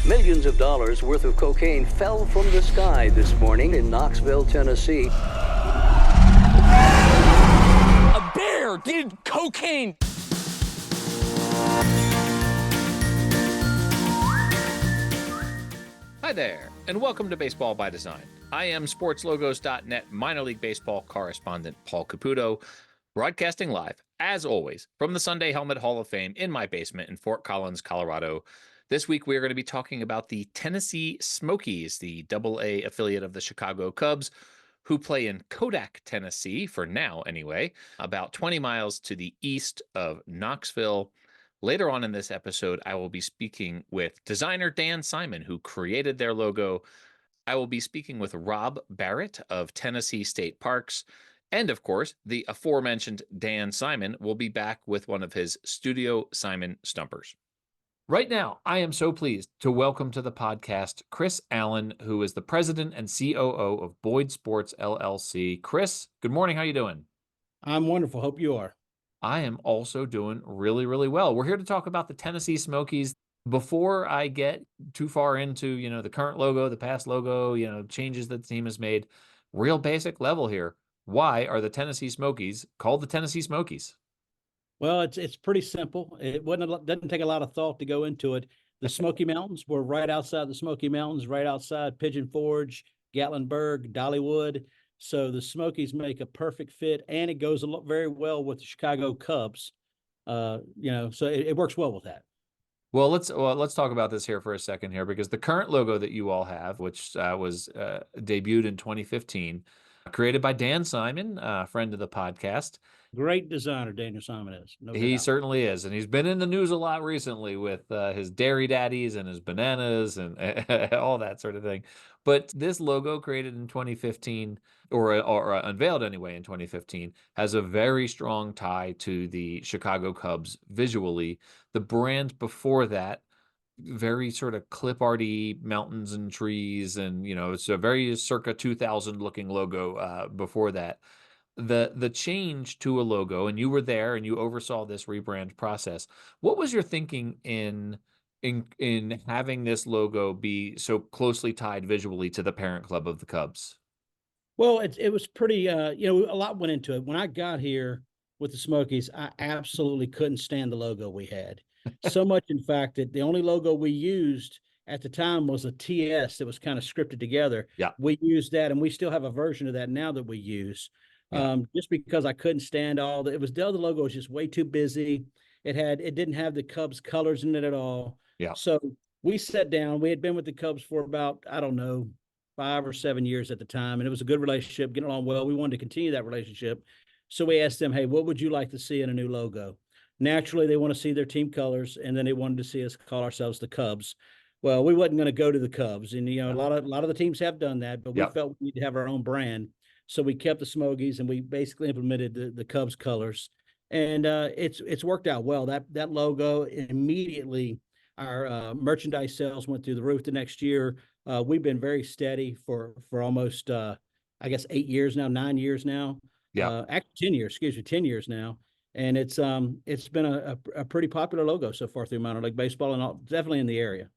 Millions of dollars worth of cocaine fell from the sky this morning in Knoxville, Tennessee. A bear did cocaine. Hi there, and welcome to Baseball by Design. I am SportsLogos.net minor league baseball correspondent Paul Caputo, broadcasting live, as always, from the Sunday Helmet Hall of Fame in my basement in Fort Collins, Colorado. This week, we are going to be talking about the Tennessee Smokies, the Double-A affiliate of the Chicago Cubs, who play in Kodak, Tennessee, for now anyway, about 20 miles to the east of Knoxville. Later on in this episode, I will be speaking with designer Dan Simon, who created their logo. I will be speaking with Rob Barrett of Tennessee State Parks. And of course, the aforementioned Dan Simon will be back with one of his Studio Simon Stumpers. Right now, I am so pleased to welcome to the podcast Chris Allen, who is the president and COO of Boyd Sports LLC. Chris, good morning. How you doing? I'm wonderful. Hope you are. I am also doing really, really well. We're here to talk about the Tennessee Smokies. Before I get too far into, the current logo, the past logo, changes that the team has made, real basic level here. Why are the Tennessee Smokies called the Tennessee Smokies? Well, it's pretty simple. It doesn't take a lot of thought to go into it. The Smoky Mountains were right outside the Smoky Mountains, right outside Pigeon Forge, Gatlinburg, Dollywood. So the Smokies make a perfect fit, and it goes very well with the Chicago Cubs. So it works well with that. Well, let's talk about this here for a second here, because the current logo that you all have, which was debuted in 2015, created by Dan Simon, a friend of the podcast. Great designer, Daniel Simon is. No He doubt. certainly is, and he's been in the news a lot recently with his dairy daddies and his bananas and all that sort of thing. But this logo, created in 2015, or unveiled anyway in 2015, has a very strong tie to the Chicago Cubs visually. The brand before that, very sort of clip arty mountains and trees, and it's a very circa 2000 looking logo before that. The change to a logo, and you were there and you oversaw this rebrand process. What was your thinking in having this logo be so closely tied visually to the parent club of the Cubs? Well, it was pretty, a lot went into it. When I got here with the Smokies, I absolutely couldn't stand the logo we had. So much, in fact, that the only logo we used at the time was a TS that was kind of scripted together. Yeah. We used that, and we still have a version of that now that we use. Yeah. Just because I couldn't stand the other logo was just way too busy. It didn't have the Cubs colors in it at all. Yeah. So we sat down. We had been with the Cubs for about, I don't know, 5 or 7 years at the time, and it was a good relationship, getting along well. We wanted to continue that relationship. So we asked them, hey, what would you like to see in a new logo? Naturally, they want to see their team colors, and then they wanted to see us call ourselves the Cubs. Well, we wasn't going to go to the Cubs, and a lot of the teams have done that, but we felt we need to have our own brand. So we kept the Smokies, and we basically implemented the Cubs colors, and it's worked out well. That logo immediately, our merchandise sales went through the roof the next year. We've been very steady for almost, I guess, 8 years now, 9 years now. Yeah. Actually 10 years, 10 years now. And it's been a pretty popular logo so far through minor league baseball, and definitely in the area.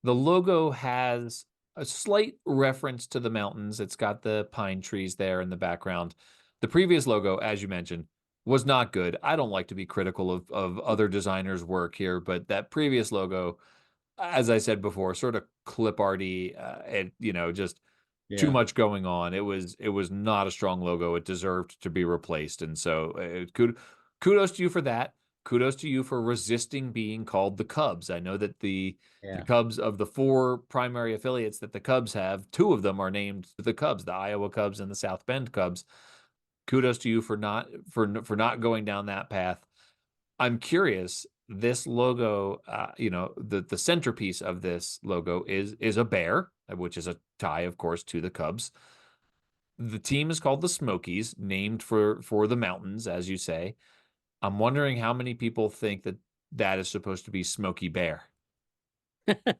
The logo has a slight reference to the mountains. It's got the pine trees there in the background. The previous logo, as you mentioned, was not good. I don't like to be critical of other designers' work here, but that previous logo, as I said before, sort of clip arty, and just too much going on. It was not a strong logo. It deserved to be replaced, and so kudos to you for that. Kudos to you for resisting being called the Cubs. I know that the Cubs, of the 4 primary affiliates that the Cubs have, 2 of them are named the Cubs, the Iowa Cubs and the South Bend Cubs. Kudos to you for not going down that path. I'm curious, this logo, the centerpiece of this logo is a bear, which is a tie, of course, to the Cubs. The team is called the Smokies, named for the mountains, as you say. I'm wondering how many people think that is supposed to be Smokey Bear. I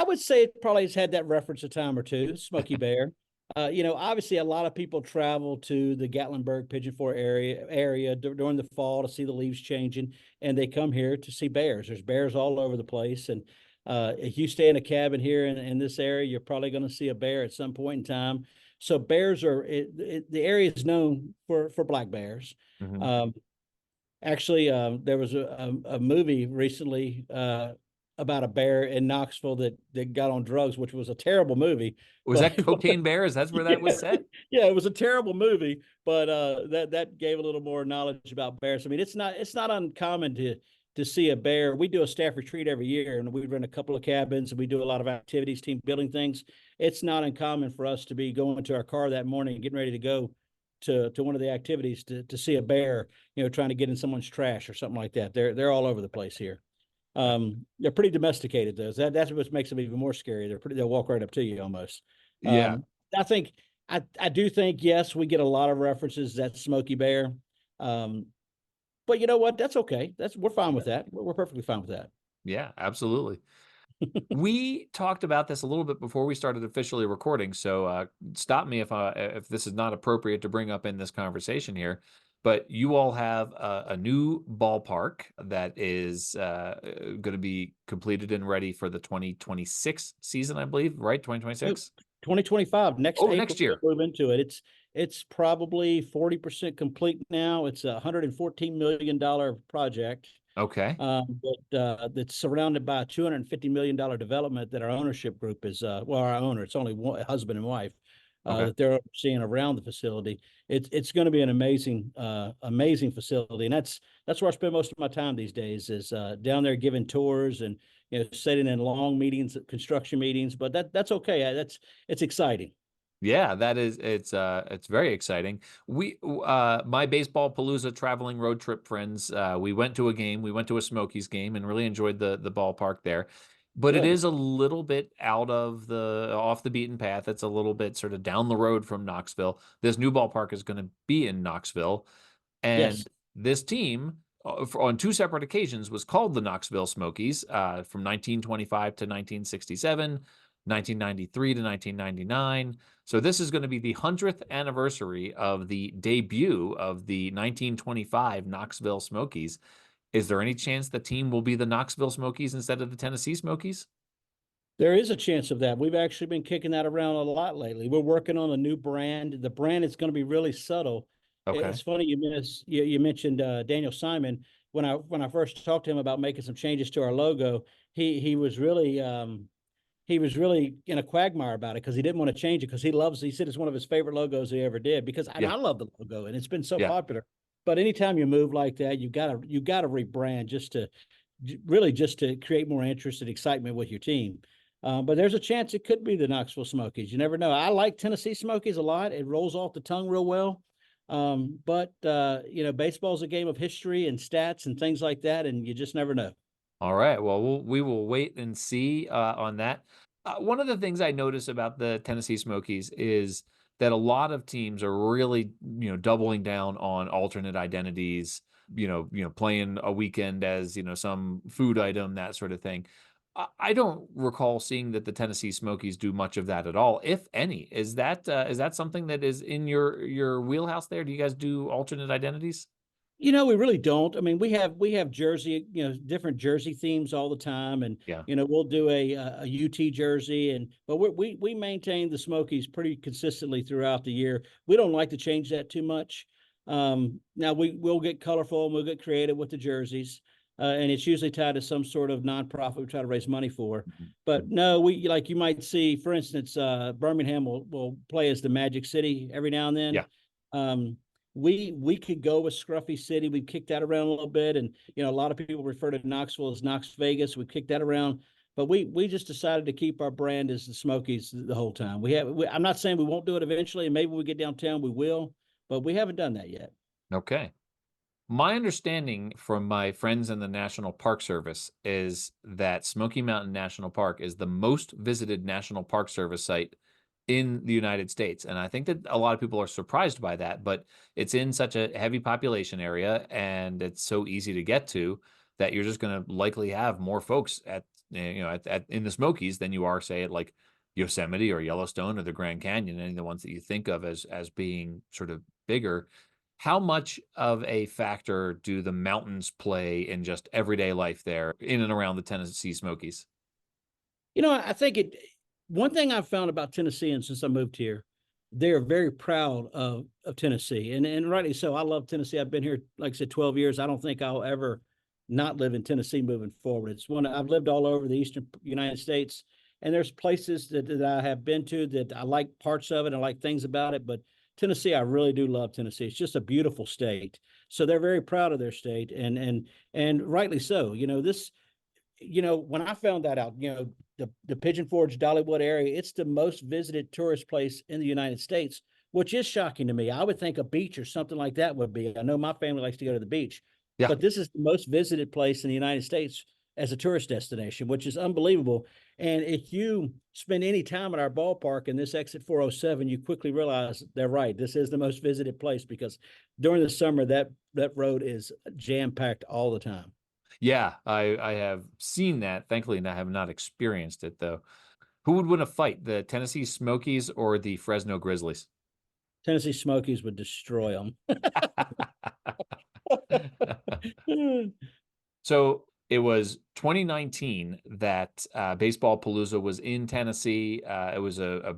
would say it probably has had that reference a time or two, Smokey Bear. Obviously, a lot of people travel to the Gatlinburg Pigeon Forge area during the fall to see the leaves changing, and they come here to see bears. There's bears all over the place, and if you stay in a cabin here in this area, you're probably going to see a bear at some point in time. So bears the area is known for black bears. Mhm. Um, Actually, there was a movie recently about a bear in Knoxville that got on drugs, which was a terrible movie. Was But that Cocaine Bears? That's where that was yeah, set? yeah, it was a terrible movie, but that gave a little more knowledge about bears. I mean, it's not uncommon to see a bear. We do a staff retreat every year, and we run a couple of cabins, and we do a lot of activities, team building things. It's not uncommon for us to be going to our car that morning and getting ready to go to one of the activities to see a bear, trying to get in someone's trash or something like that. They're all over the place here. They're pretty domesticated though. That's what makes them even more scary. They'll walk right up to you almost. Yeah. I think I do think yes, we get a lot of references that Smokey Bear. But you know what? That's okay. We're fine with that. We're perfectly fine with that. Yeah, absolutely. We talked about this a little bit before we started officially recording, so stop me if this is not appropriate to bring up in this conversation here. But you all have a new ballpark that is going to be completed and ready for the 2026 season, I believe, right? 2026? 2025, next Oh, April, next year. we'll move into it. It's probably 40% complete now. It's a $114 million project. Okay. That's surrounded by a $250 million development that our ownership group is, our owner, it's only one husband and wife, Okay. that they're overseeing around the facility. It's going to be an amazing facility. And that's where I spend most of my time these days is, down there giving tours and, sitting in long meetings, construction meetings, but that's okay. It's exciting. Yeah, it's very exciting. My baseball palooza traveling road trip friends, we went to a game, we went to a Smokies game and really enjoyed the ballpark there. But it Good. is a little bit off the beaten path. It's a little bit sort of down the road from Knoxville. This new ballpark is going to be in Knoxville, Yes. and this team on two separate occasions was called the Knoxville Smokies from 1925 to 1967, 1993 to 1999. So this is going to be the 100th anniversary of the debut of the 1925 Knoxville Smokies. Is there any chance the team will be the Knoxville Smokies instead of the Tennessee Smokies? There is a chance of that. We've actually been kicking that around a lot lately. We're working on a new brand. The brand is going to be really subtle. Okay. It's funny you mentioned Daniel Simon. When I first talked to him about making some changes to our logo, he was really in a quagmire about it because he didn't want to change it because he said it's one of his favorite logos he ever did because Yeah. I love the logo and it's been so Yeah. popular. But anytime you move like that, you gotta rebrand just to create more interest and excitement with your team. But there's a chance it could be the Knoxville Smokies. You never know. I like Tennessee Smokies a lot. It rolls off the tongue real well. But baseball's a game of history and stats and things like that, and you just never know. All right. Well, we will wait and see on that. One of the things I notice about the Tennessee Smokies is that a lot of teams are really, doubling down on alternate identities, playing a weekend as, some food item, that sort of thing. I don't recall seeing that the Tennessee Smokies do much of that at all, if any. Is that something that is in your wheelhouse there? Do you guys do alternate identities? We really don't. I mean, we have jersey, different jersey themes all the time, and Yeah. we'll do a UT jersey, but we maintain the Smokies pretty consistently throughout the year. We don't like to change that too much. Now we'll get colorful and we'll get creative with the jerseys, and it's usually tied to some sort of nonprofit we try to raise money for. But no, we like you might see, for instance, Birmingham will play as the Magic City every now and then. Yeah. We could go with Scruffy City. We've kicked that around a little bit, and a lot of people refer to Knoxville as Knox Vegas. We've kicked that around, but we just decided to keep our brand as the Smokies the whole time. I'm not saying we won't do it eventually, and maybe when we get downtown we will, but we haven't done that yet. Okay. My understanding from my friends in the National Park Service is that Smoky Mountain National Park is the most visited National Park Service site in the United States. And I think that a lot of people are surprised by that, but it's in such a heavy population area and it's so easy to get to that you're just going to likely have more folks in the Smokies than you are, say, at like Yosemite or Yellowstone or the Grand Canyon, any of the ones that you think of as being sort of bigger. How much of a factor do the mountains play in just everyday life there in and around the Tennessee Smokies? I think one thing I've found about Tennesseans since I moved here, they're very proud of Tennessee. And rightly so. I love Tennessee. I've been here, like I said, 12 years. I don't think I'll ever not live in Tennessee moving forward. It's one I've lived all over the eastern United States. And there's places that I have been to that I like parts of it. I like things about it. But Tennessee, I really do love Tennessee. It's just a beautiful state. So they're very proud of their state, and rightly so. When I found that out, the Pigeon Forge, Dollywood area, it's the most visited tourist place in the United States, which is shocking to me. I would think a beach or something like that would be. I know my family likes to go to the beach, Yeah. but this is the most visited place in the United States as a tourist destination, which is unbelievable. And if you spend any time at our ballpark in this exit 407, you quickly realize they're right. This is the most visited place because during the summer, that road is jam-packed all the time. Yeah, I have seen that. Thankfully, I have not experienced it though. Who would win a fight, the Tennessee Smokies or the Fresno Grizzlies? Tennessee Smokies would destroy them. So it was 2019 that Baseball Palooza was in Tennessee. It was a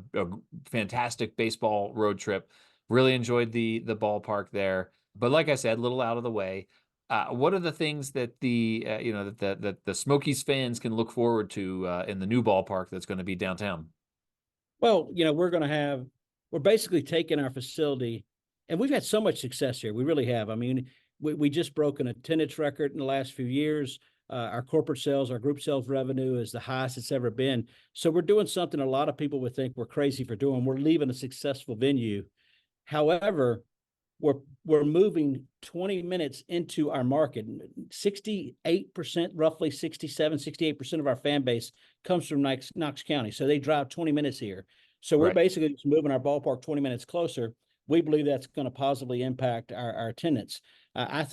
fantastic baseball road trip. Really enjoyed the ballpark there. But like I said, a little out of the way. What are the things that that the Smokies fans can look forward to in the new ballpark that's going to be downtown? Well, we're basically taking our facility, and we've had so much success here. We really have. I mean, we just broke an attendance record in the last few years. Our corporate sales, our group sales revenue is the highest it's ever been. So we're doing something a lot of people would think we're crazy for doing. We're leaving a successful venue. However, we're moving 20 minutes into our market. 68%, roughly 68% of our fan base comes from Knox County. So they drive 20 minutes here. So we're basically just moving our ballpark 20 minutes closer. We believe that's going to positively impact our attendance. I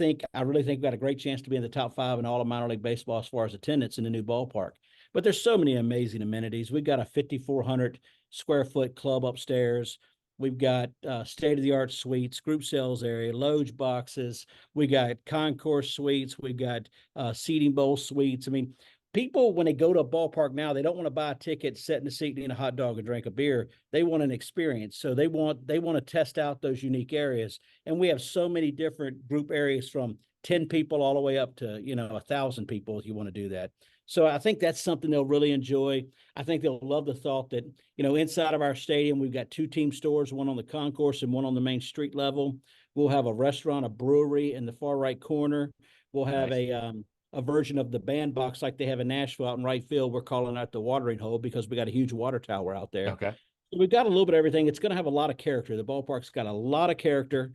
really think we've got a great chance to be in the top 5 in all of minor league baseball as far as attendance in the new ballpark. But there's so many amazing amenities. We've got a 5,400 square foot club upstairs. We've got state-of-the-art suites, group sales area, loge boxes. We got concourse suites. We've got seating bowl suites. I mean, people, when they go to a ballpark now, they don't want to buy a ticket, sit in the seat, and eat a hot dog and drink a beer. They want an experience. So they want to test out those unique areas. And we have so many different group areas from 10 people all the way up to, 1,000 people if you want to do that. So I think that's something they'll really enjoy. I think they'll love the thought that, inside of our stadium, we've got 2 team stores, one on the concourse and one on the main street level. We'll have a restaurant, a brewery in the far right corner. We'll have a version of the bandbox like they have in Nashville out in right field. We're calling that the watering hole because we got a huge water tower out there. Okay. So we've got a little bit of everything. It's going to have a lot of character. The ballpark's got a lot of character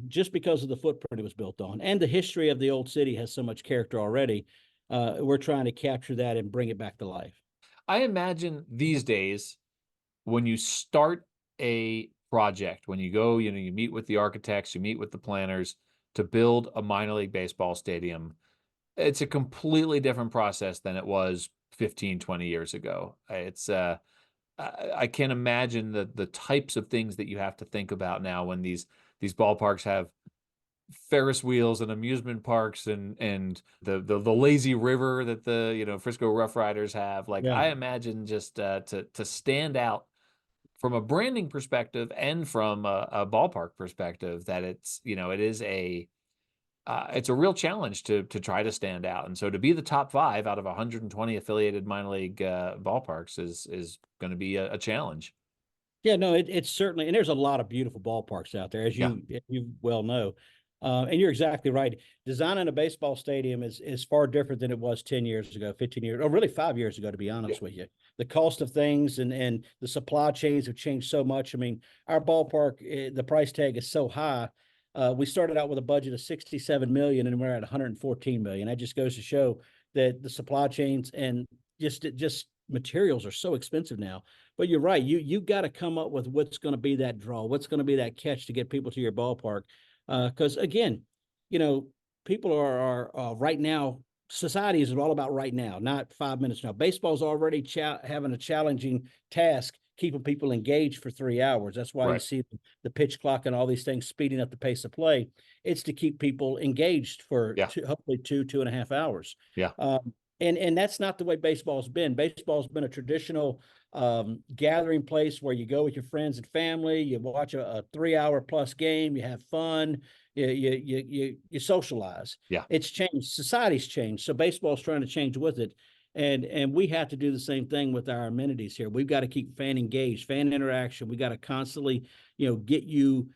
just because of the footprint it was built on. And the history of the old city has so much character already. We're trying to capture that and bring it back to life. I imagine these days when you start a project, when you go, you meet with the architects, you meet with the planners to build a minor league baseball stadium, it's a completely different process than it was 15, 20 years ago. I can't imagine the types of things that you have to think about now when these ballparks have Ferris wheels and amusement parks and the lazy river that the Frisco Rough Riders have. Like, Yeah. I imagine just to stand out from a branding perspective and from a ballpark perspective, that it is it's a real challenge to try to stand out. And so to be the top 5 out of 120 affiliated minor league ballparks is going to be a challenge. Yeah, no, it's certainly, and there's a lot of beautiful ballparks out there, as you well know. And you're exactly right. Designing a baseball stadium is far different than it was 10 years ago, 15 years, or really 5 years ago, to be honest with you. The cost of things and the supply chains have changed so much. I mean, our ballpark, the price tag is so high. We started out with a budget of $67 million, and we're at $114 million. That just goes to show that the supply chains and just materials are so expensive now. But you're right. You got to come up with what's going to be that draw, what's going to be that catch to get people to your ballpark. Because again, people are right now society is all about right now, not 5 minutes now. Baseball's already having a challenging task keeping people engaged for 3 hours. That's why you Right. see the pitch clock and all these things speeding up the pace of play. It's to keep people engaged for Yeah. hopefully 2.5 hours. Yeah. And that's not the way baseball's been. Baseball's been a traditional gathering place where you go with your friends and family, you watch a 3 hour plus game, you have fun, you socialize. Yeah. It's changed. Society's changed. So baseball's trying to change with it. And we have to do the same thing with our amenities here. We've got to keep fan engaged, fan interaction. We got to constantly, get you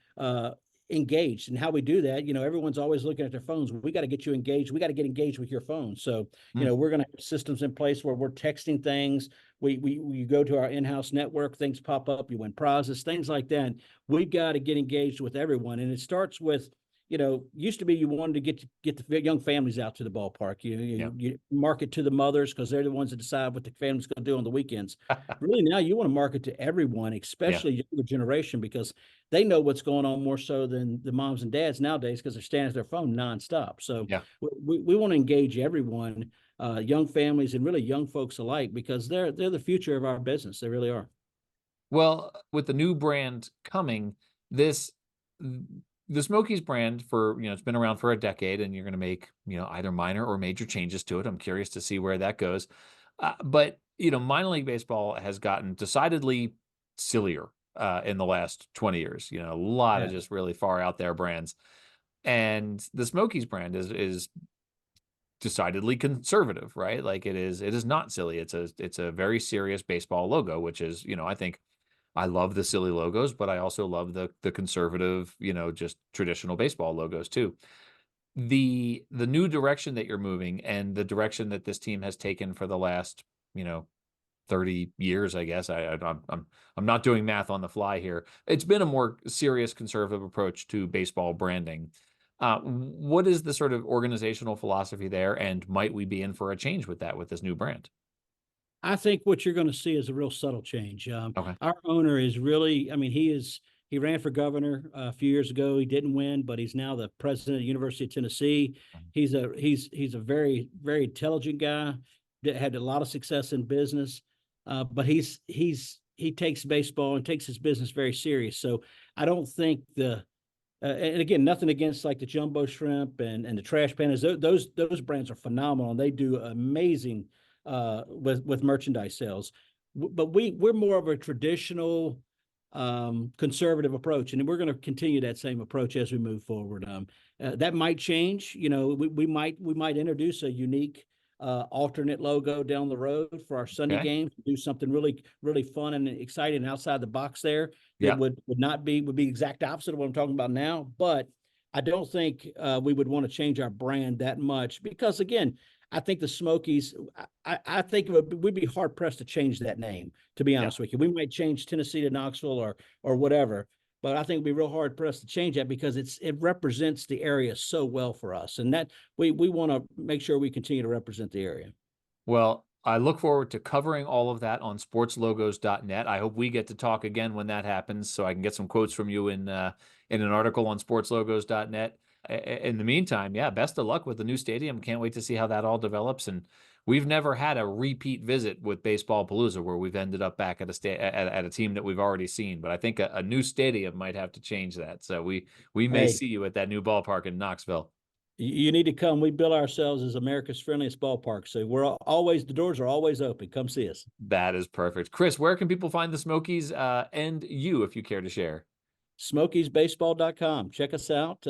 engaged. And how we do that, everyone's always looking at their phones. We got to get you engaged. We got to get engaged with your phone. So, we're going to have systems in place where we're texting things. We go to our in-house network, things pop up, you win prizes, things like that. We've got to get engaged with everyone. And it starts with, used to be you wanted to get the young families out to the ballpark. You market to the mothers because they're the ones that decide what the family's going to do on the weekends. Really, now you want to market to everyone, especially younger generation, because they know what's going on more so than the moms and dads nowadays because they're standing at their phone nonstop. So we want to engage everyone, young families and really young folks alike, because they're the future of our business. They really are. Well, with the new brand coming, the Smokies brand it's been around for a decade, and you're going to make, either minor or major changes to it. I'm curious to see where that goes. But, minor league baseball has gotten decidedly sillier in the last 20 years, a lot of just really far out there brands. And the Smokies brand is decidedly conservative, right? Like it is not silly. It's a very serious baseball logo, which is, I think I love the silly logos, but I also love the conservative, just traditional baseball logos too. The new direction that you're moving and the direction that this team has taken for the last, 30 years, I guess. I'm not doing math on the fly here. It's been a more serious conservative approach to baseball branding. What is the sort of organizational philosophy there, and might we be in for a change with that with this new brand? I think what you're going to see is a real subtle change. Okay. Our owner is really, he ran for governor a few years ago. He didn't win, but he's now the president of the University of Tennessee. He's a very, very intelligent guy that had a lot of success in business. But he takes baseball and takes his business very serious. So I don't think and again, nothing against like the jumbo shrimp and the trash pandas. Those brands are phenomenal, and they do amazing with merchandise sales. But we're more of a traditional conservative approach, and we're going to continue that same approach as we move forward. That might change. We might introduce a unique alternate logo down the road for our Sunday games. Do something really, really fun and exciting outside the box there. That would be exact opposite of what I'm talking about now. But I don't think we would want to change our brand that much, because again, I think the Smokies, I think we'd be hard pressed to change that name, to be honest with you. We might change Tennessee to Knoxville or whatever, but I think it'd be real hard pressed to change that because it represents the area so well for us. And that we want to make sure we continue to represent the area. Well, I look forward to covering all of that on sportslogos.net. I hope we get to talk again when that happens, so I can get some quotes from you in an article on sportslogos.net. In the meantime, best of luck with the new stadium. Can't wait to see how that all develops. And we've never had a repeat visit with Baseball Palooza where we've ended up back at a team that we've already seen. But I think a new stadium might have to change that. So we may see you at that new ballpark in Knoxville. You need to come. We bill ourselves as America's friendliest ballpark, so the doors are always open. Come see us. That is perfect. Chris, where can people find the Smokies and you, if you care to share? SmokiesBaseball.com. Check us out.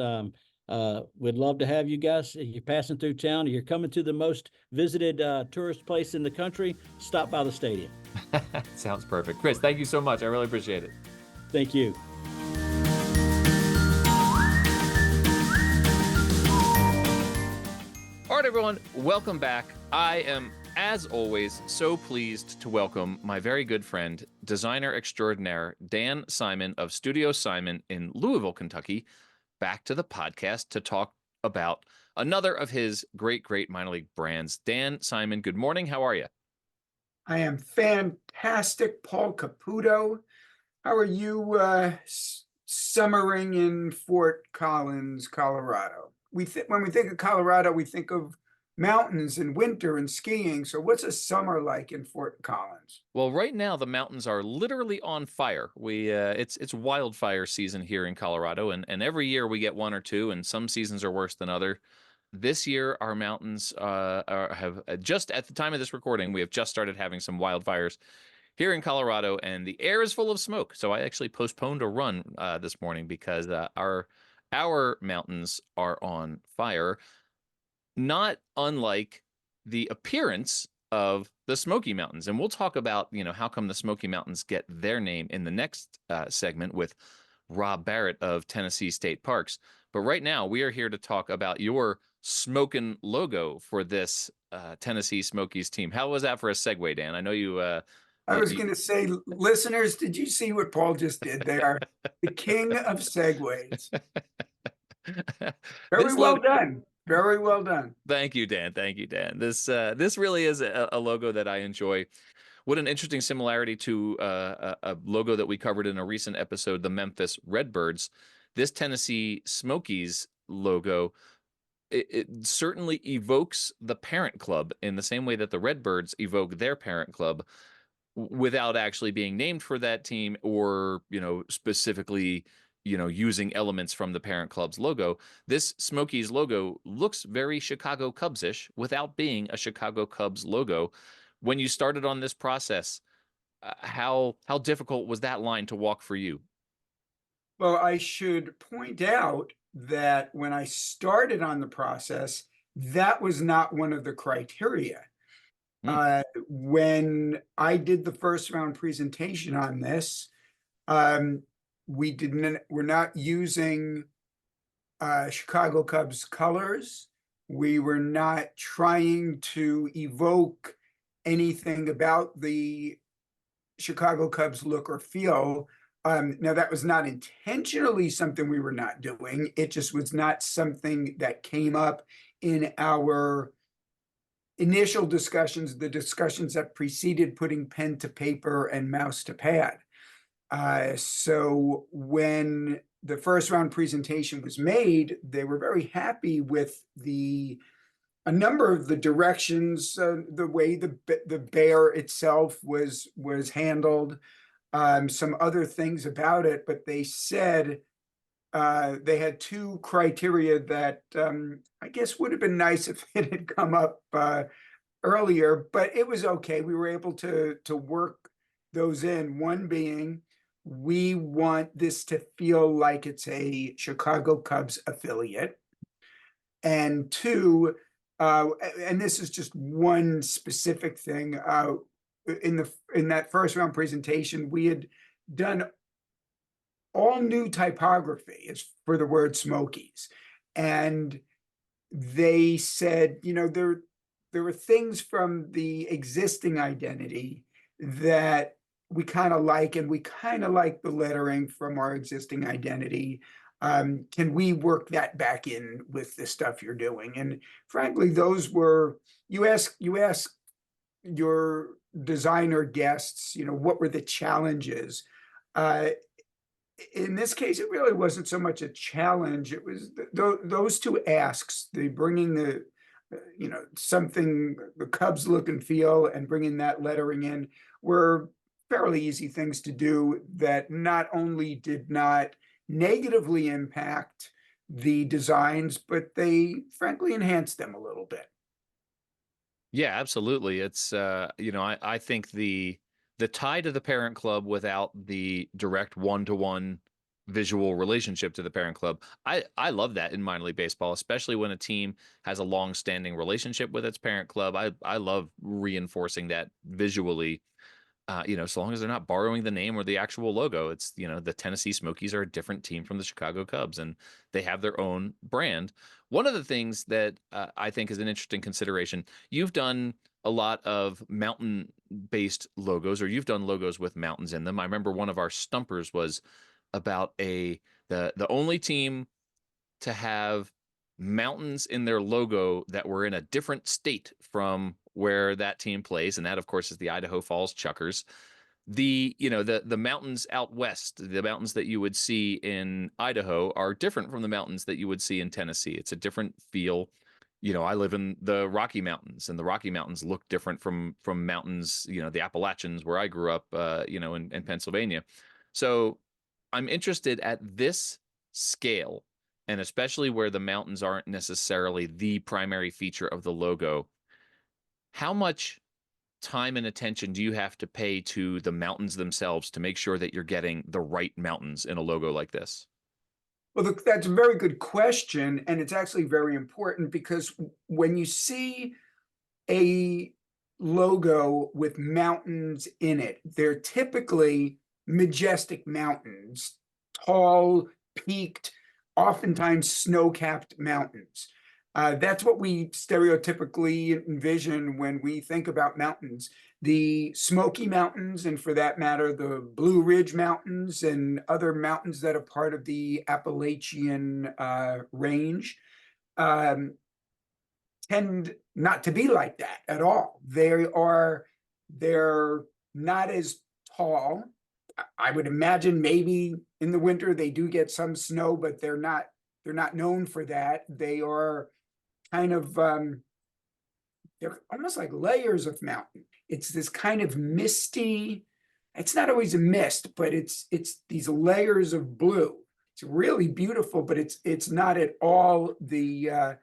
We'd love to have you guys. If you're passing through town, or you're coming to the most visited tourist place in the country, stop by the stadium. Sounds perfect. Chris, thank you so much. I really appreciate it. Thank you. All right, everyone, welcome back. I am, as always, so pleased to welcome my very good friend, designer extraordinaire, Dan Simon of Studio Simon in Louisville, Kentucky, back to the podcast to talk about another of his great minor league brands. Dan Simon, good morning. How are you? I am fantastic, Paul Caputo. How are you summering in Fort Collins, Colorado? When we think of Colorado, we think of mountains and winter and skiing. So what's a summer like in Fort Collins? Well, right now the mountains are literally on fire. It's wildfire season here in Colorado, and every year we get one or two, and some seasons are worse than other. This year, our mountains have just at the time of this recording, we have just started having some wildfires here in Colorado, and the air is full of smoke. So I actually postponed a run this morning because our mountains are on fire, not unlike the appearance of the Smoky Mountains. And we'll talk about, how come the Smoky Mountains get their name in the next segment with Rob Barrett of Tennessee State Parks. But right now, we are here to talk about your smokin' logo for this Tennessee Smokies team. How was that for a segue, Dan? I know you. I was going to say, listeners, did you see what Paul just did there? The king of segues. Very well done. Very well done. Thank you, Dan. Thank you, Dan. This really is a logo that I enjoy. What an interesting similarity to a logo that we covered in a recent episode, the Memphis Redbirds. This Tennessee Smokies logo, it certainly evokes the parent club in the same way that the Redbirds evoke their parent club, without actually being named for that team or, specifically, using elements from the parent club's logo. This Smokies logo looks very Chicago Cubs-ish without being a Chicago Cubs logo. When you started on this process, how difficult was that line to walk for you? Well, I should point out that when I started on the process, that was not one of the criteria. When I did the first round presentation on this, we're not using Chicago Cubs colors. We were not trying to evoke anything about the Chicago Cubs look or feel. Now, that was not intentionally something we were not doing. It just was not something that came up in our initial discussions, the discussions that preceded putting pen to paper and mouse to pad. So when the first round presentation was made, they were very happy with a number of the directions, the way the bear itself was handled, some other things about it, but they said they had two criteria that I guess would have been nice if it had come up earlier, but it was okay. We were able to work those in. One being, we want this to feel like it's a Chicago Cubs affiliate. And two, and this is just one specific thing, in that first round presentation, we had done all new typography is for the word Smokies. And they said, there were things from the existing identity that we kind of like, and we kind of like the lettering from our existing identity. Can we work that back in with the stuff you're doing? And frankly, those were, you ask your designer guests, what were the challenges? In this case, it really wasn't so much a challenge. It was those two asks, the bringing the, something, the Cubs look and feel, and bringing that lettering in, were fairly easy things to do that not only did not negatively impact the designs, but they frankly enhanced them a little bit. Yeah, absolutely. It's I think the tie to the parent club without the direct one-to-one visual relationship to the parent club. I love that in minor league baseball, especially when a team has a long-standing relationship with its parent club. I love reinforcing that visually. So long as they're not borrowing the name or the actual logo. It's, the Tennessee Smokies are a different team from the Chicago Cubs, and they have their own brand. One of the things that I think is an interesting consideration, you've done a lot of mountain-based logos, or you've done logos with mountains in them. I remember one of our stumpers was about the only team to have mountains in their logo that were in a different state from where that team plays, and that of course is the Idaho Falls Chuckers. The mountains out west, the mountains that you would see in Idaho, are different from the mountains that you would see in Tennessee. It's a different feel. I live in the Rocky Mountains, and the Rocky Mountains look different from mountains, the Appalachians where I grew up, in Pennsylvania. So I'm interested at this scale, and especially where the mountains aren't necessarily the primary feature of the logo. How much time and attention do you have to pay to the mountains themselves to make sure that you're getting the right mountains in a logo like this? Well, look, that's a very good question, and it's actually very important because when you see a logo with mountains in it, they're typically majestic mountains, tall, peaked, oftentimes snow-capped mountains. That's what we stereotypically envision when we think about mountains. The Smoky Mountains, and for that matter, the Blue Ridge Mountains and other mountains that are part of the Appalachian range, tend not to be like that at all. They're not as tall. I would imagine maybe in the winter they do get some snow, but they're not known for that. They are kind of they're almost like layers of mountain. It's this kind of misty, it's not always a mist, but it's these layers of blue. It's really beautiful, but it's not at all the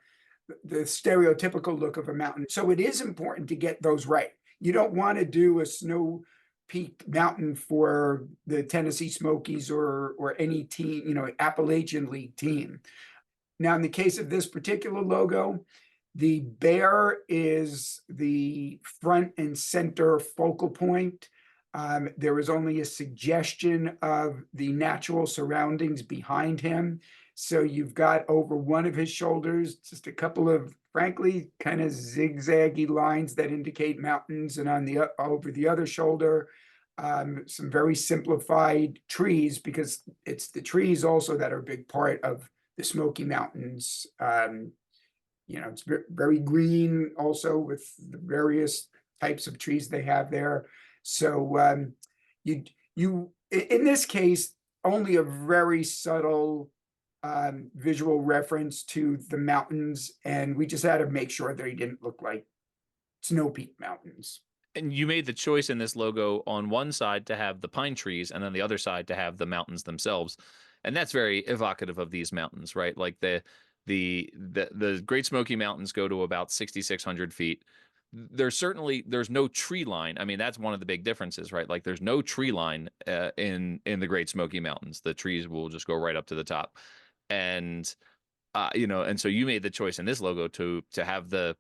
stereotypical look of a mountain. So it is important to get those right. You don't want to do a snow peak mountain for the Tennessee Smokies or any team, Appalachian League team. Now, in the case of this particular logo, the bear is the front and center focal point. There is only a suggestion of the natural surroundings behind him. So you've got over one of his shoulders, just a couple of, frankly, kind of zigzaggy lines that indicate mountains, and on the over the other shoulder, some very simplified trees, because it's the trees also that are a big part of the Smoky Mountains. It's very green also with the various types of trees they have there. So you in this case, only a very subtle visual reference to the mountains, and we just had to make sure they didn't look like snow peak mountains. And you made the choice in this logo on one side to have the pine trees and on the other side to have the mountains themselves. And that's very evocative of these mountains, right? Like the Great Smoky Mountains go to about 6,600 feet. There's no tree line. I mean, that's one of the big differences, right? Like there's no tree line in the Great Smoky Mountains. The trees will just go right up to the top. And and so you made the choice in this logo to have the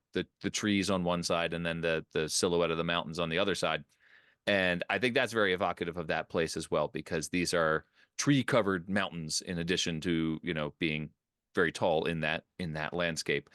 trees on one side and then the silhouette of the mountains on the other side. And I think that's very evocative of that place as well, because these are tree covered mountains in addition to, being very tall in that landscape.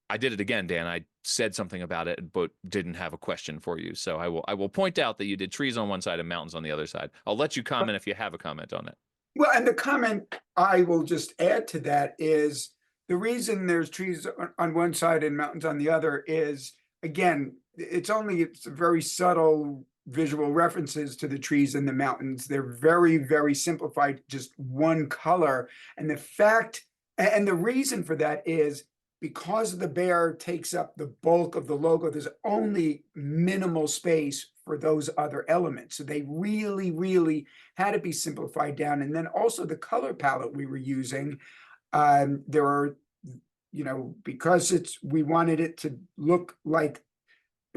I did it again, Dan. I said something about it, but didn't have a question for you. So I will point out that you did trees on one side and mountains on the other side. I'll let you comment if you have a comment on it. Well, and the comment I will just add to that is the reason there's trees on one side and mountains on the other is, again, it's very subtle visual references to the trees and the mountains. They're very, very simplified, just one color. And the reason for that is because the bear takes up the bulk of the logo, there's only minimal space for those other elements. So they really, really had to be simplified down. And then also the color palette we were using, there are, because we wanted it to look like,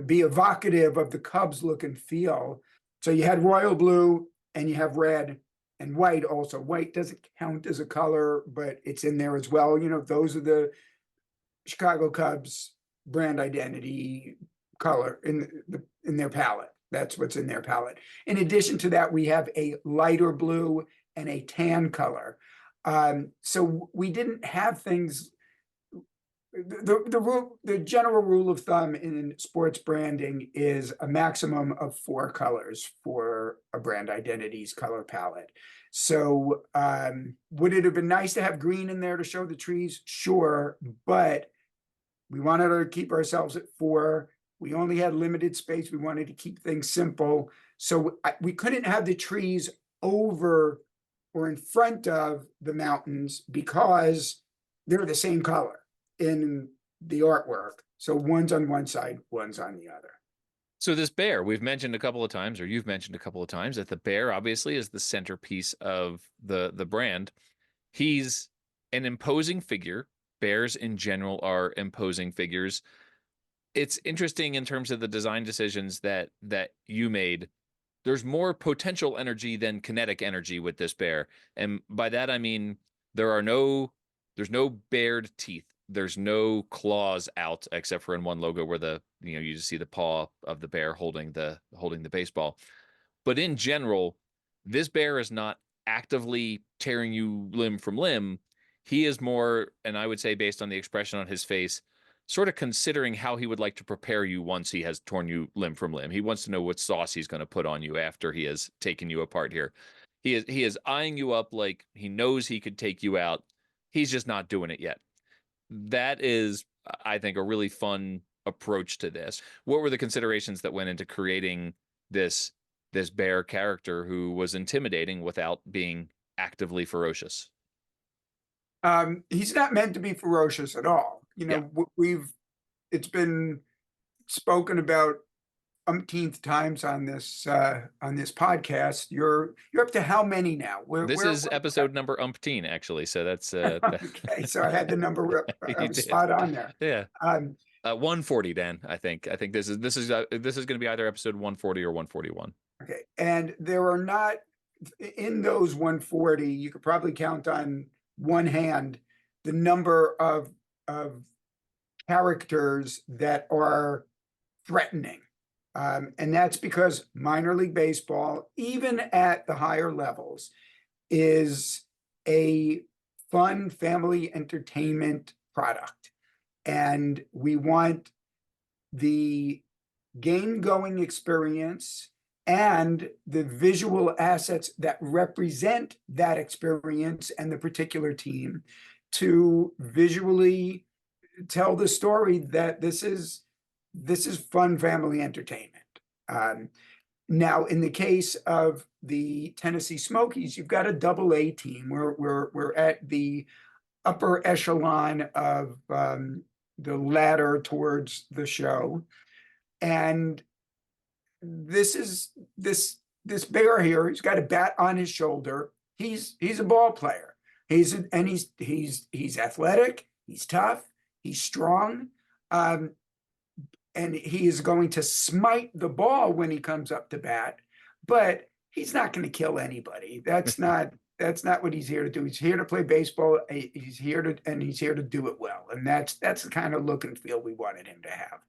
be evocative of the Cubs look and feel. So you had royal blue and you have red and white also. White doesn't count as a color, but it's in there as well. Those are the Chicago Cubs brand identity color in their palette. That's what's in their palette. In addition to that, we have a lighter blue and a tan color. So we didn't have things. The general rule of thumb in sports branding is a maximum of 4 colors for a brand identity's color palette. So would it have been nice to have green in there to show the trees? Sure, but we wanted to keep ourselves at 4. We only had limited space. We wanted to keep things simple. So we couldn't have the trees over or in front of the mountains because they're the same color. And the artwork. So one's on one side, one's on the other. So this bear, we've mentioned a couple of times, or you've mentioned a couple of times, that the bear obviously is the centerpiece of the brand. He's an imposing figure. Bears in general are imposing figures. It's interesting in terms of the design decisions that you made. There's more potential energy than kinetic energy with this bear. And by that I mean there's no bared teeth. There's no claws out except for in one logo where you just see the paw of the bear holding the baseball. But in general, this bear is not actively tearing you limb from limb. He is more, and I would say based on the expression on his face, sort of considering how he would like to prepare you once he has torn you limb from limb. He wants to know what sauce he's going to put on you after he has taken you apart here. He is eyeing you up like he knows he could take you out. He's just not doing it yet. That is, I think, a really fun approach to this. What were the considerations that went into creating this bear character who was intimidating without being actively ferocious? He's not meant to be ferocious at all. It's been spoken about umpteenth times on this podcast. You're up to how many now? This is episode number umpteen, actually. So that's okay. So I had the number spot on there. Yeah. 140, Dan. I think this is going to be either episode 140 or 141. Okay, and there are not in those 140. You could probably count on one hand the number of characters that are threatening. And that's because minor league baseball, even at the higher levels, is a fun family entertainment product. And we want the game-going experience and the visual assets that represent that experience and the particular team to visually tell the story that this is fun family entertainment. Now, in the case of the Tennessee Smokies, you've got a Double-A team. We're at the upper echelon of the ladder towards the show, and this bear here. He's got a bat on his shoulder. He's a ball player. He's athletic. He's tough. He's strong. And he is going to smite the ball when he comes up to bat, but he's not going to kill anybody. That's not what he's here to do. He's here to play baseball. He's here to do it well. And that's the kind of look and feel we wanted him to have.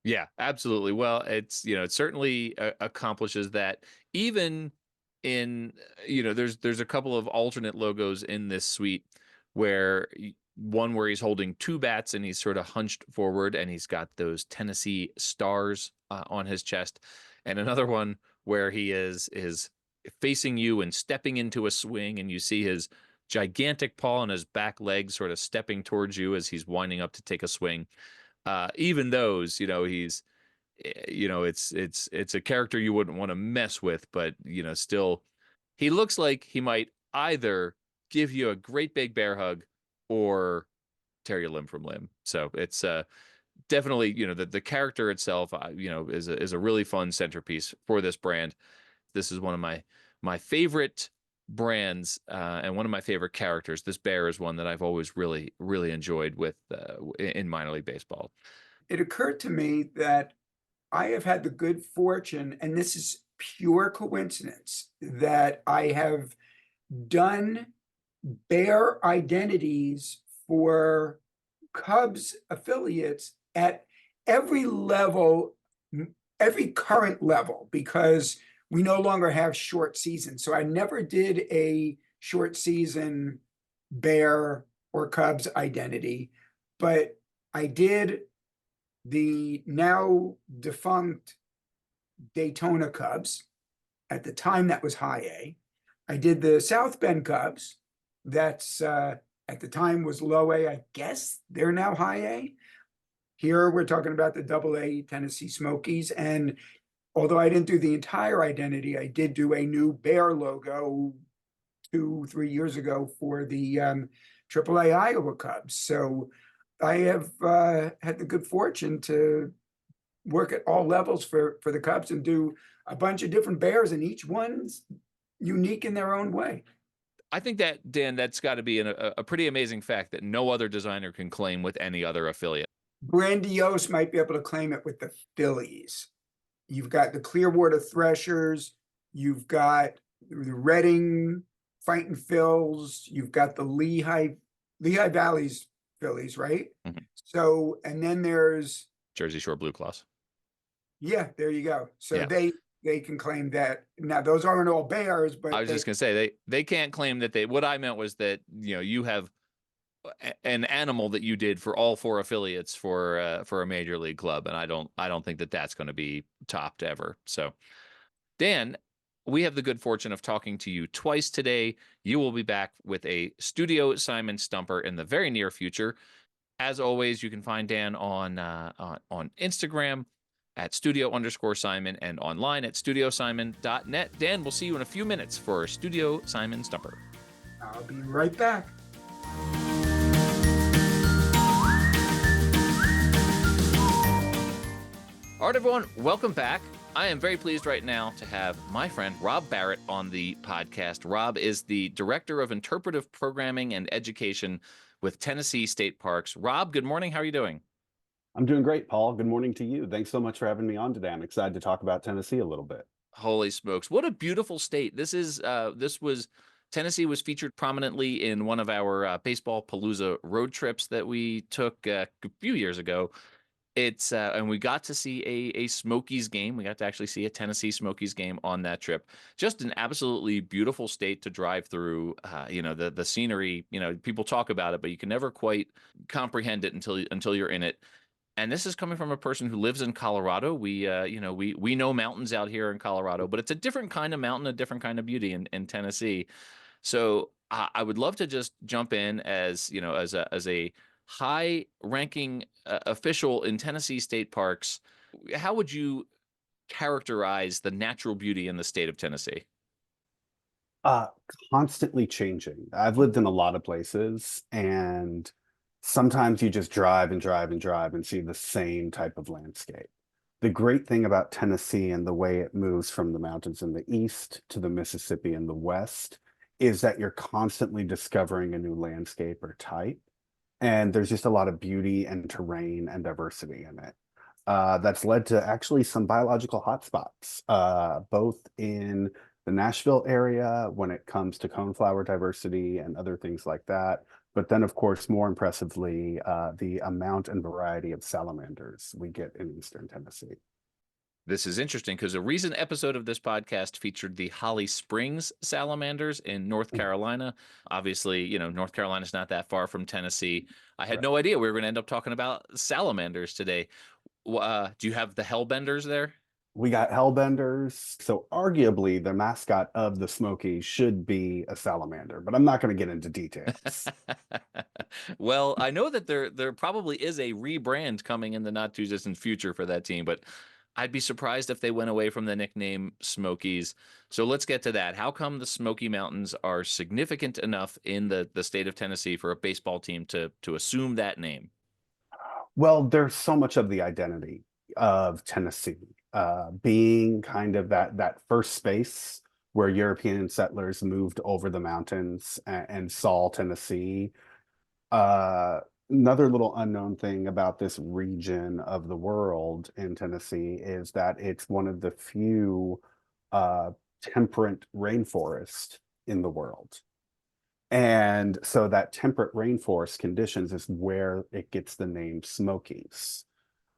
Yeah, absolutely. Well, it certainly accomplishes that. Even in, there's a couple of alternate logos in this suite where one where he's holding two bats and he's sort of hunched forward and he's got those Tennessee stars on his chest, and another one where he is facing you and stepping into a swing, and you see his gigantic paw and his back leg sort of stepping towards you as he's winding up to take a swing. Even those, it's a character you wouldn't want to mess with, but still, he looks like he might either give you a great big bear hug or tear you limb from limb. So it's definitely, the character itself, is a really fun centerpiece for this brand. This is one of my favorite brands and one of my favorite characters. This bear is one that I've always really, really enjoyed with in minor league baseball. It occurred to me that I have had the good fortune, and this is pure coincidence, that I have done bear identities for Cubs affiliates at every level, every current level, because we no longer have short seasons. So I never did a short season bear or Cubs identity, but I did the now defunct Daytona Cubs. At the time, that was high A. I did the South Bend Cubs. That's at the time was low A. I guess they're now high A. Here we're talking about the Double-A Tennessee Smokies. And although I didn't do the entire identity, I did do a new bear logo 2-3 years ago for the AAA Iowa Cubs. So I have had the good fortune to work at all levels for the Cubs and do a bunch of different bears, and each one's unique in their own way. I think that, Dan, that's got to be a pretty amazing fact that no other designer can claim with any other affiliate. Grandiose might be able to claim it with the Phillies. You've got the Clearwater Threshers, you've got the Reading Fighting Phils, you've got the Lehigh Valley's Phillies, right? Mhm. So, and then there's Jersey Shore Blue Claws. yeah, there you go. So Yeah. they can claim that. Now those aren't all bears, but I was just gonna say they can't claim that they. What I meant was that you have an animal that you did for all four affiliates for a major league club, and I don't think that that's going to be topped ever. So, Dan, we have the good fortune of talking to you twice today. You will be back with a Studio Simon Stumper in the very near future. As always, you can find Dan on Instagram at studio_Simon and online at studiosimon.net. Dan, we'll see you in a few minutes for Studio Simon Stumper. I'll be right back. All right, everyone, welcome back. I am very pleased right now to have my friend Rob Barrett on the podcast. Rob is the Director of Interpretive Programming and Education with Tennessee State Parks. Rob, good morning. How are you doing? I'm doing great, Paul. Good morning to you. Thanks so much for having me on today. I'm excited to talk about Tennessee a little bit. Holy smokes. What a beautiful state. Tennessee was featured prominently in one of our Baseball Palooza road trips that we took a few years ago. And we got to see a Smokies game. We got to actually see a Tennessee Smokies game on that trip. Just an absolutely beautiful state to drive through. The scenery, people talk about it, but you can never quite comprehend it until you're in it. And this is coming from a person who lives in Colorado. We know mountains out here in Colorado, but it's a different kind of mountain, a different kind of beauty in Tennessee. So I would love to just jump in as a high-ranking official in Tennessee State Parks. How would you characterize the natural beauty in the state of Tennessee? Uh, Constantly changing. I've lived in a lot of places, and sometimes you just drive and drive and drive and see the same type of landscape. The great thing about Tennessee and the way it moves from the mountains in the east to the Mississippi in the west is that you're constantly discovering a new landscape or type. And there's just a lot of beauty and terrain and diversity in it. That's led to actually some biological hotspots, both in the Nashville area when it comes to coneflower diversity and other things like that. But then, of course, more impressively, the amount and variety of salamanders we get in Eastern Tennessee. This is interesting because a recent episode of this podcast featured the Holly Springs salamanders in North Carolina. Obviously, North Carolina's not that far from Tennessee. I had no idea we were going to end up talking about salamanders today. Do you have the hellbenders there? We got hellbenders. So arguably the mascot of the Smokies should be a salamander, but I'm not going to get into details. Well, I know that there probably is a rebrand coming in the not too distant future for that team, but I'd be surprised if they went away from the nickname Smokies. So let's get to that. How come the Smoky Mountains are significant enough in the state of Tennessee for a baseball team to assume that name? Well, there's so much of the identity of Tennessee, being kind of that first space where European settlers moved over the mountains and saw Tennessee. Another little unknown thing about this region of the world in Tennessee is that it's one of the few temperate rainforests in the world. And so that temperate rainforest conditions is where it gets the name Smokies.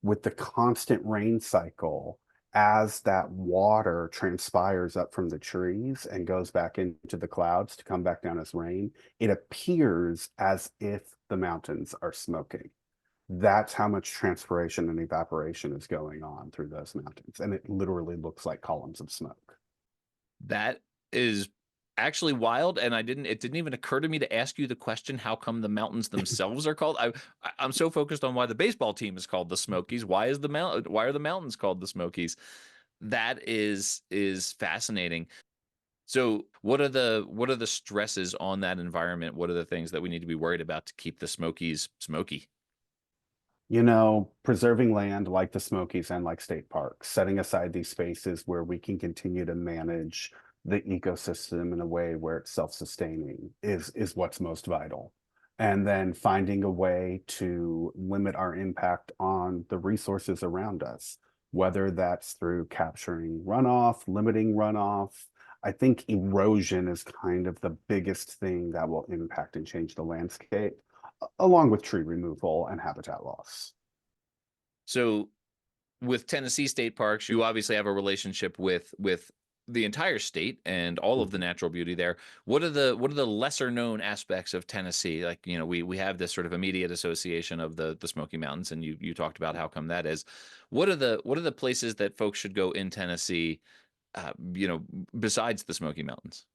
With the constant rain cycle, as that water transpires up from the trees and goes back into the clouds to come back down as rain, it appears as if the mountains are smoking. That's how much transpiration and evaporation is going on through those mountains. And it literally looks like columns of smoke. That is actually wild, and it didn't even occur to me to ask you the question, how come the mountains themselves are called? I'm so focused on why the baseball team is called the Smokies. Why are the mountains called the Smokies? That is fascinating. So what are the stresses on that environment? What are the things that we need to be worried about to keep the Smokies smoky? You know, preserving land like the Smokies and like state parks, setting aside these spaces where we can continue to manage the ecosystem in a way where it's self-sustaining is what's most vital. And then finding a way to limit our impact on the resources around us, whether that's through capturing runoff, limiting runoff. I think erosion is kind of the biggest thing that will impact and change the landscape, along with tree removal and habitat loss. So with Tennessee state parks, you obviously have a relationship with the entire state and all of the natural beauty there. What are the lesser known aspects of Tennessee? Like, you know, we have this sort of immediate association of the Smoky Mountains, and you talked about how come that is. What are the places that folks should go in Tennessee, you know, besides the Smoky Mountains?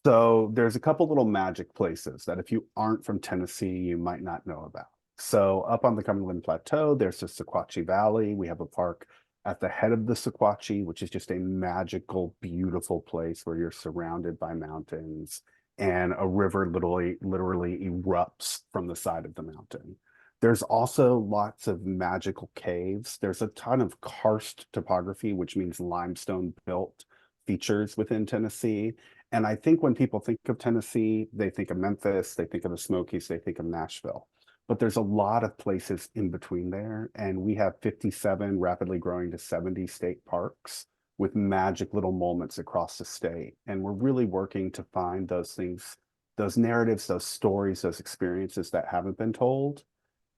So there's a couple little magic places that if you aren't from Tennessee, you might not know about. So up on the Cumberland Plateau, there's the Sequatchie Valley. We have a park at the head of the Sequatchie, which is just a magical, beautiful place where you're surrounded by mountains and a river literally erupts from the side of the mountain. There's also lots of magical caves. There's a ton of karst topography, which means limestone built features within Tennessee. And I think when people think of Tennessee, they think of Memphis, they think of the Smokies, they think of Nashville. But there's a lot of places in between there. And we have 57, rapidly growing to 70 state parks with magic little moments across the state. And we're really working to find those things, those narratives, those stories, those experiences that haven't been told,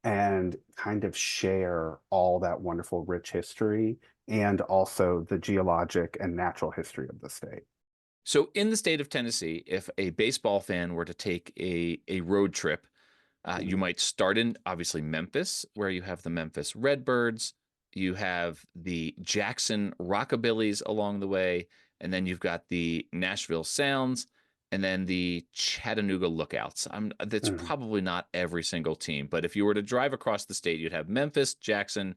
and kind of share all that wonderful, rich history and also the geologic and natural history of the state. So in the state of Tennessee, if a baseball fan were to take a road trip, you might start in obviously Memphis, where you have the Memphis Redbirds, you have the Jackson Rockabillys along the way, and then you've got the Nashville Sounds, and then the Chattanooga Lookouts. That's probably not every single team, but if you were to drive across the state, you'd have Memphis, Jackson,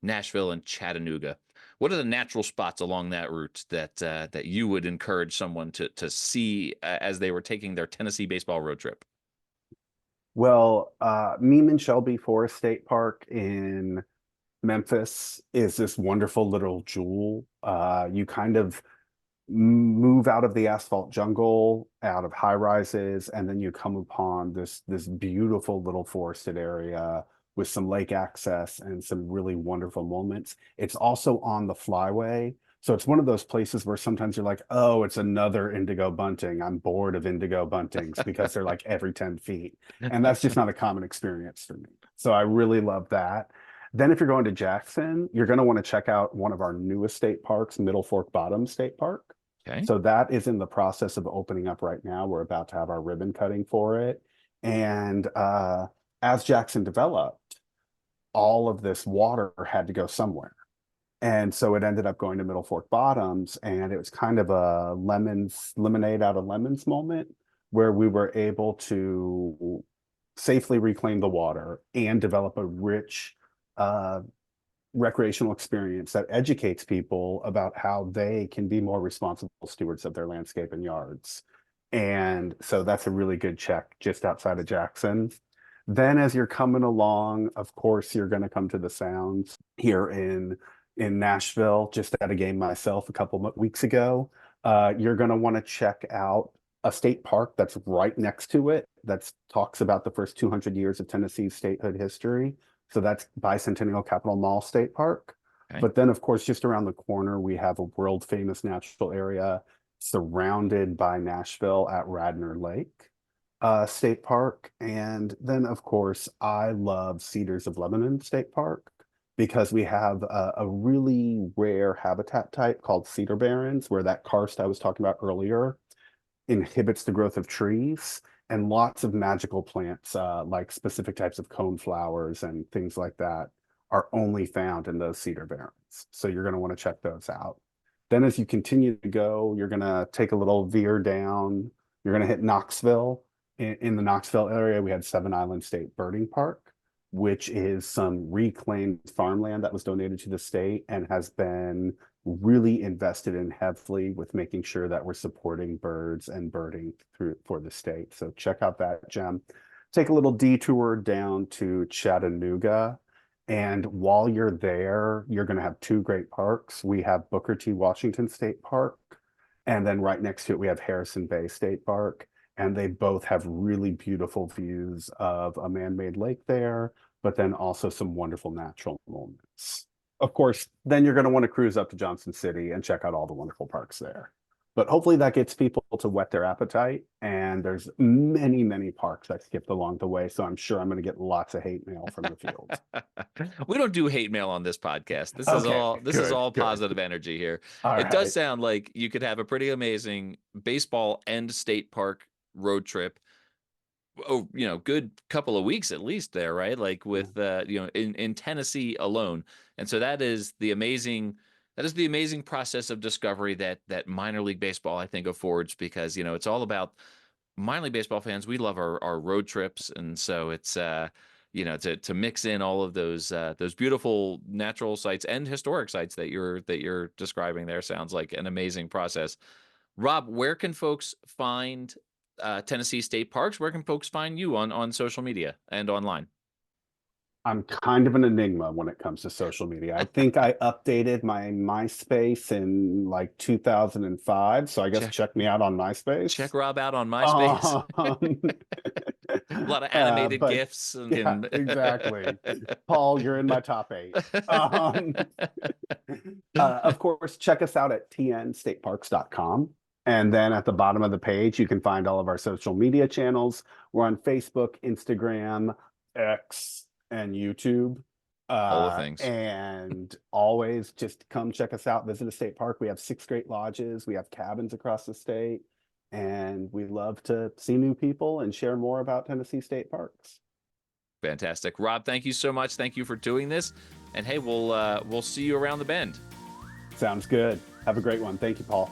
Nashville, and Chattanooga. What are the natural spots along that route that you would encourage someone to see as they were taking their Tennessee baseball road trip? Well, Meeman Shelby Forest State Park in Memphis is this wonderful little jewel. You kind of move out of the asphalt jungle, out of high rises, and then you come upon this beautiful little forested area with some lake access and some really wonderful moments. It's also on the flyway. So it's one of those places where sometimes you're like, oh, it's another indigo bunting. I'm bored of indigo buntings because they're like every 10 feet. And that's just not a common experience for me. So I really love that. Then if you're going to Jackson, you're going to want to check out one of our newest state parks, Middle Fork Bottom State Park. Okay. So that is in the process of opening up right now. We're about to have our ribbon cutting for it. And as Jackson developed, all of this water had to go somewhere. And so it ended up going to Middle Fork Bottoms, and it was kind of a lemonade out of lemons moment where we were able to safely reclaim the water and develop a rich recreational experience that educates people about how they can be more responsible stewards of their landscape and yards. And so that's a really good check just outside of Jackson. Then as you're coming along, of course, you're going to come to the Sounds here in Nashville, just at a game myself a couple of weeks ago. You're going to want to check out a state park that's right next to it that talks about the first 200 years of Tennessee's statehood history. So that's Bicentennial Capitol Mall State Park. Okay. But then, of course, just around the corner, we have a world famous natural area surrounded by Nashville at Radnor Lake State Park. And then, of course, I love Cedars of Lebanon State Park because we have a really rare habitat type called cedar barrens, where that karst I was talking about earlier inhibits the growth of trees, and lots of magical plants like specific types of cone flowers and things like that are only found in those cedar barrens. So you're going to want to check those out. Then as you continue to go, you're going to take a little veer down. You're going to hit Knoxville. In the Knoxville area, we had Seven Island State Birding Park, which is some reclaimed farmland that was donated to the state and has been really invested in heavily with making sure that we're supporting birds and birding for the state. So check out that gem. take a little detour down to Chattanooga. And while you're there, you're going to have two great parks. We have Booker T. Washington State Park, and then right next to it, we have Harrison Bay State Park. And they both have really beautiful views of a man-made lake there, but then also some wonderful natural moments. Of course, then you're going to want to cruise up to Johnson City and check out all the wonderful parks there. But hopefully that gets people to whet their appetite. And there's many, many parks I skipped along the way. So I'm sure I'm going to get lots of hate mail from the field. We don't do hate mail on this podcast. This is Okay, all good. positive energy here. All It does right. sound like you could have a pretty amazing baseball and state park road trip. Oh, good couple of weeks at least there, right? Like with in Tennessee alone. And so that is the amazing process of discovery that minor league baseball, I think, affords, because it's all about minor league baseball fans. We love our road trips, and so it's to mix in all of those beautiful natural sites and historic sites that you're describing there sounds like an amazing process. Rob, where can folks find Tennessee State Parks? Where can folks find you on social media and online? I'm kind of an enigma when it comes to social media. I think I updated my MySpace in like 2005. So I guess check me out on MySpace. Check Rob out on MySpace. A lot of animated but, GIFs. Yeah, exactly. Paul, you're in my top 8. Of course, check us out at tnstateparks.com. And then at the bottom of the page, you can find all of our social media channels. We're on Facebook, Instagram, X, and YouTube. All the things. And always just come check us out, visit a state park. We have 6 great lodges. We have cabins across the state. And we love to see new people and share more about Tennessee State Parks. Fantastic. Rob, thank you so much. Thank you for doing this. And hey, we'll see you around the bend. Sounds good. Have a great one. Thank you, Paul.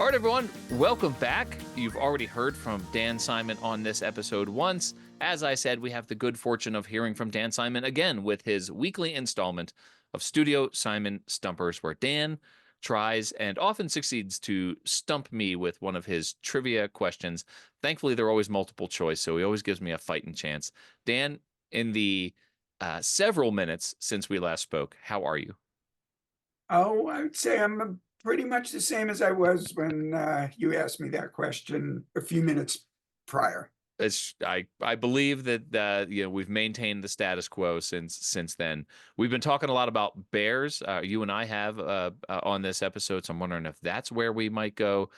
All right, everyone, welcome back. You've already heard from Dan Simon on this episode once. As I said, we have the good fortune of hearing from Dan Simon again with his weekly installment of Studio Simon Stumpers, where Dan tries and often succeeds to stump me with one of his trivia questions. Thankfully, they're always multiple choice, so he always gives me a fighting chance. Dan, in the several minutes since we last spoke, how are you? Oh, I would say I'm pretty much the same as I was when you asked me that question a few minutes prior. I believe that we've maintained the status quo since then. We've been talking a lot about bears. You and I have on this episode, so I'm wondering if that's where we might go.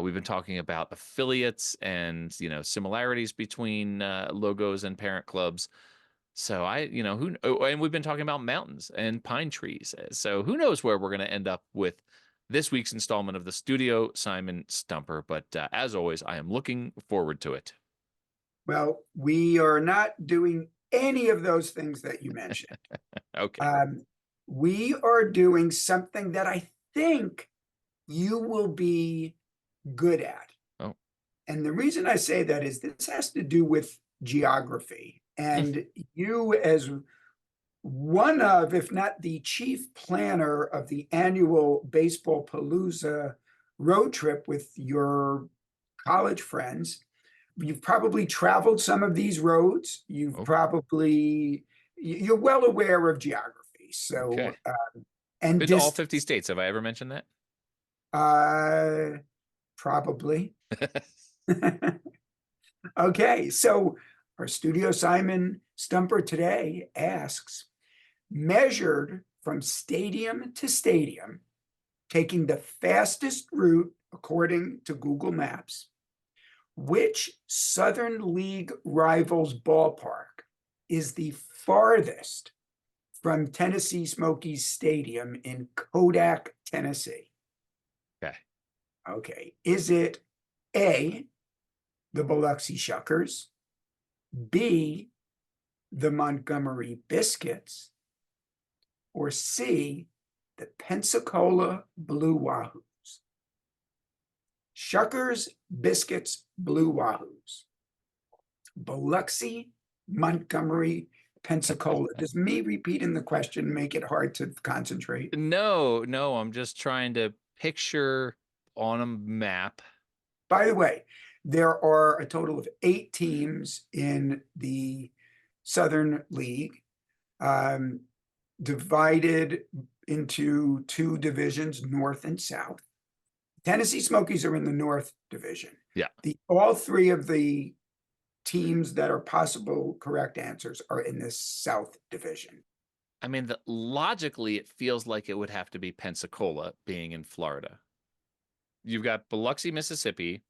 We've been talking about affiliates and similarities between logos and parent clubs. So and we've been talking about mountains and pine trees. So who knows where we're going to end up with this week's installment of the Studio Simon Stumper. But as always, I am looking forward to it. Well, we are not doing any of those things that you mentioned. Okay. We are doing something that I think you will be good at. Oh. And the reason I say that is this has to do with geography. And you, as one of, if not the chief planner of the annual Baseball Palooza road trip with your college friends, you've probably traveled some of these roads. You're well aware of geography. So, okay. And been to all 50 states. Have I ever mentioned that? Probably. Okay. So our Studio Simon Stumper today asks, measured from stadium to stadium, taking the fastest route according to Google Maps, which Southern League rivals ballpark is the farthest from Tennessee Smokies Stadium in Kodak, Tennessee? Okay. Is it A, the Biloxi Shuckers, B, the Montgomery Biscuits, or C, the Pensacola Blue Wahoos? Shuckers, Biscuits, Blue Wahoos. Biloxi, Montgomery, Pensacola. Does me repeating the question make it hard to concentrate? No, I'm just trying to picture on a map. By the way, there are a total of 8 teams in the Southern League, divided into 2 divisions, North and South. Tennessee Smokies are in the North Division. Yeah. All 3 of the teams that are possible correct answers are in this South Division. I mean, logically, it feels like it would have to be Pensacola being in Florida. You've got Biloxi, Mississippi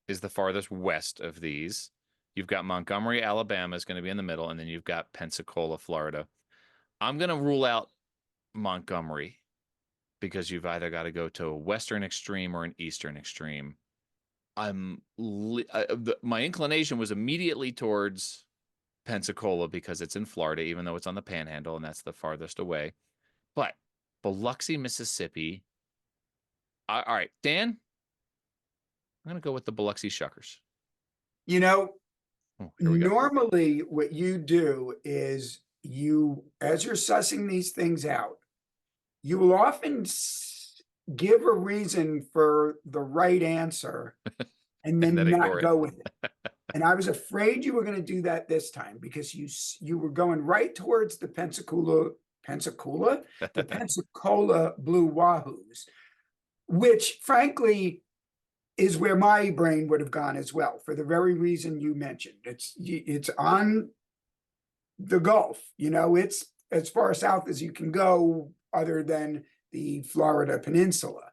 is the farthest west of these. You've got Montgomery, Alabama is going to be in the middle, and then you've got Pensacola, Florida. I'm going to rule out Montgomery because you've either got to go to a western extreme or an eastern extreme. My inclination was immediately towards Pensacola because it's in Florida, even though it's on the Panhandle, and that's the farthest away. But Biloxi, Mississippi. All right, Dan, I'm going to go with the Biloxi Shuckers. You know, Oh, here we go. normally what you do is as you're sussing these things out, you will often give a reason for the right answer and then then not ignore it. go with it. And I was afraid you were going to do that this time because you were going right towards the Pensacola Blue Wahoos, which frankly is where my brain would have gone as well, for the very reason you mentioned. It's on the Gulf, it's as far south as you can go other than the Florida Peninsula.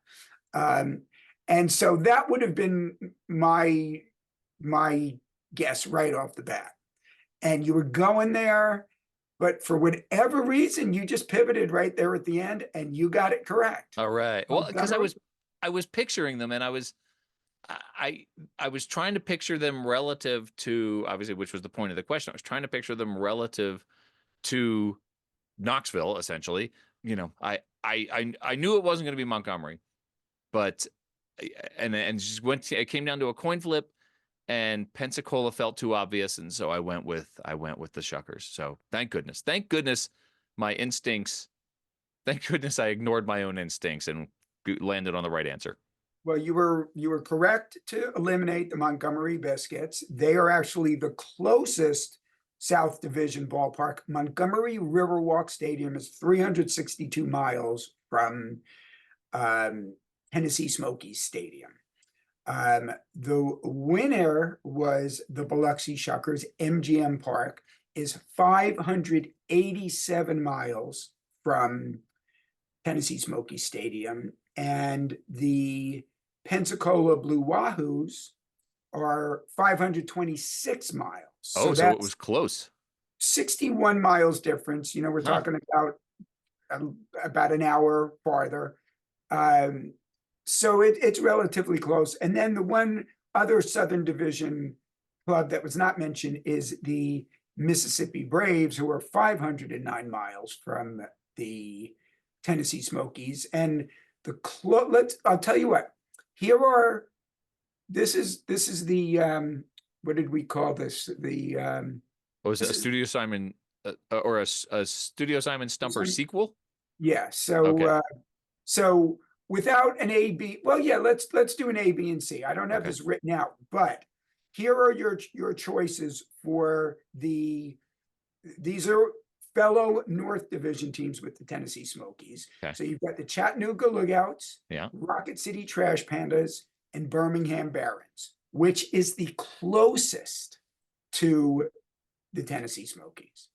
And so that would have been my guess right off the bat. And you were going there, but for whatever reason, you just pivoted right there at the end and you got it correct. All right. Well, because I was picturing them, and I was trying to picture them relative to, obviously, which was the point of the question. I was trying to picture them relative to Knoxville, essentially. I knew it wasn't going to be Montgomery, but and just it came down to a coin flip, and Pensacola felt too obvious, and so I went with the Shuckers. So thank goodness my instincts. Thank goodness I ignored my own instincts and landed on the right answer. Well, you were correct to eliminate the Montgomery Biscuits. They are actually the closest South Division ballpark. Montgomery Riverwalk Stadium is 362 miles from Tennessee Smokies Stadium. The winner was the Biloxi Shuckers. MGM Park is 587 miles from Tennessee Smokies Stadium, and the Pensacola Blue Wahoos are 526 miles. So it was close. 61 miles difference. We're talking about an hour farther. So it's relatively close. And then the one other Southern Division club that was not mentioned is the Mississippi Braves, who are 509 miles from the Tennessee Smokies. And I'll tell you what, this is the what did we call this? Was it a Studio Simon or a Studio Simon Stumper sequel? Yeah. So okay. So without an A, B, well, yeah, let's do an A, B, and C. I don't have this written out, but here are your choices for these are fellow North Division teams with the Tennessee Smokies. Okay. So you've got the Chattanooga Lookouts, yeah, Rocket City Trash Pandas, and Birmingham Barons, which is the closest to the Tennessee Smokies.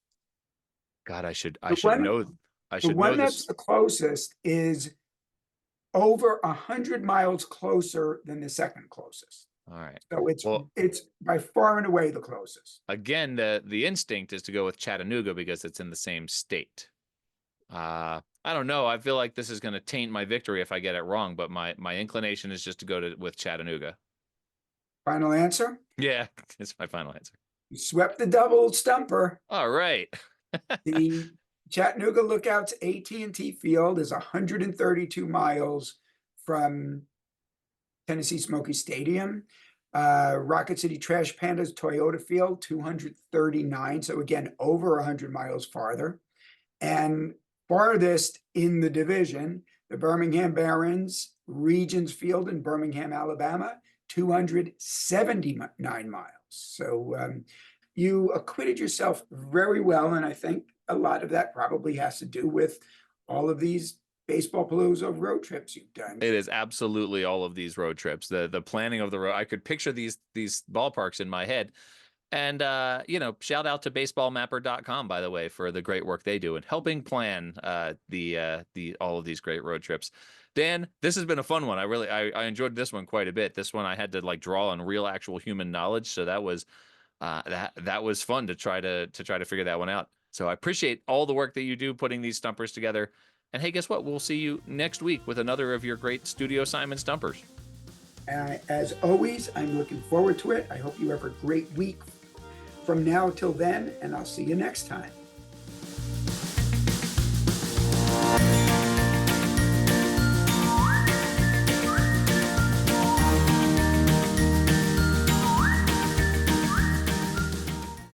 God, I should The know one that's this. the closest is over 100 miles closer than the second closest. All right. So it's by far and away the closest. Again, the instinct is to go with Chattanooga because it's in the same state. I don't know. I feel like this is going to taint my victory if I get it wrong, but my inclination is just to go with Chattanooga. Final answer? Yeah, it's my final answer. You swept the double stumper. All right. The Chattanooga Lookouts AT&T Field is 132 miles from Tennessee Smokies Stadium. Rocket City Trash Pandas Toyota Field, 239. So again, over 100 miles farther. And farthest in the division, the Birmingham Barons, Regions Field in Birmingham, Alabama, 279 miles. So you acquitted yourself very well, and I think a lot of that probably has to do with all of these baseball palooza road trips you've done. It is absolutely all of these road trips. The planning of the road. I could picture these ballparks in my head. And shout out to baseballmapper.com, by the way, for the great work they do in helping plan the all of these great road trips. Dan, this has been a fun one. I enjoyed this one quite a bit. This one I had to like draw on real actual human knowledge, so that was that was fun to try to figure that one out. So I appreciate all the work that you do putting these stumpers together. And hey, guess what? We'll see you next week with another of your great Studio Simon stumpers. As always, I'm looking forward to it. I hope you have a great week from now till then, and I'll see you next time.